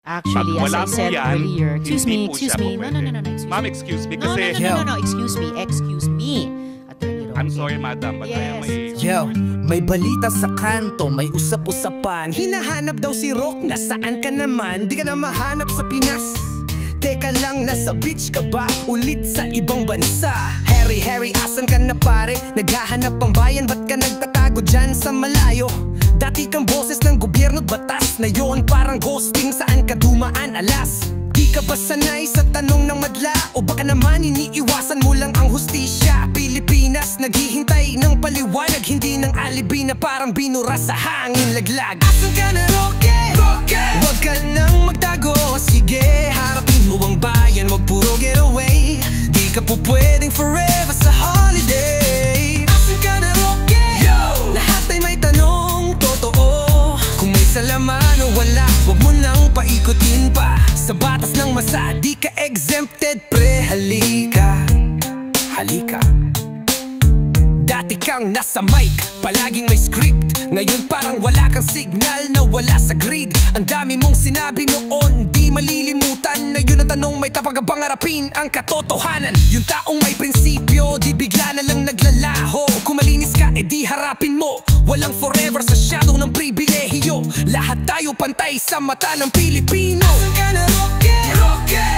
Actually, as I said earlier, excuse me. No, excuse me. Ma'am, excuse me No, kasi... excuse me. Attorney Roque. I'm sorry, madam, but I am Yo, may balita sa kanto, may usap-usapan. Hinahanap daw si Rock, nasaan ka naman? Di ka na mahanap sa Pinas. Teka lang, nasa beach ka ba? Ulit sa ibang bansa. Harry, asan ka na pare? Naghahanap ang bayan, ba't ka nagtatago dyan sa malayo? Dati kang boses ng gobyerno't batas. Ngayon parang ghosting, saan ka dumaan alas? Di ka ba sanay sa tanong ng madla? O baka naman iniiwasan mo lang ang hustisya? Pilipinas, naghihintay ng paliwanag, hindi ng alibi na parang binura sa hangin laglag. Asan ka na, Roque? Huwag ka nang magtago, sige, harapin mo ang bayan, wag puro getaway. Di ka po pwedeng forever sa holiday. Asan ka na, Roque? Lahat ay may tanong, totoo. Kung may salaman o wala, wag mo nang paikutin pa. Sa batas ng masa, di ka exempted, pre. Halika. Dati kang nasa mic, palaging may script. Ngayon parang wala kang signal, na wala sa grid. Ang dami mong sinabi noon, di malilimutan. Na yun ang tanong, may tapang bang harapin ang katotohanan? Yung taong may prinsipyo, di bigla na lang naglalaho. Kung malinis ka, edi harapin mo. Walang forever sa shadow ng pribilehiyo. Lahat tayo pantay sa mata ng Pilipino. Asan ka na, Roque?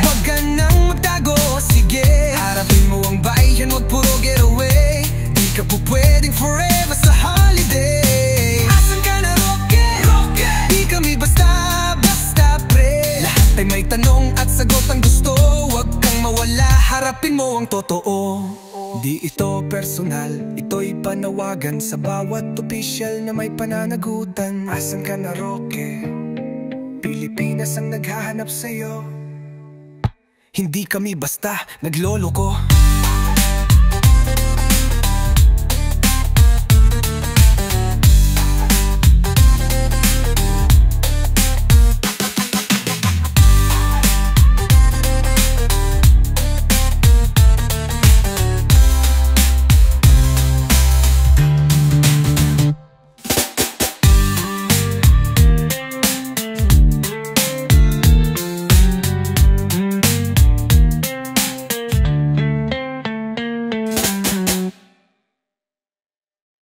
Wag ka nang magtago, sige, harapin mo ang bayan, wag puro getaway. Di ka po pwedeng forever sa holiday. Asan ka na, Roque? Di kami basta-basta, pre. Lahat ay may tanong at sagot ang gusto. Wag kang mawala, harapin mo ang totoo. Di ito personal, ito'y panawagan sa bawat opisyal na may pananagutan. Asan ka na, Roque? Pilipinas ang naghahanap sa'yo. Hindi kami basta nagloloko.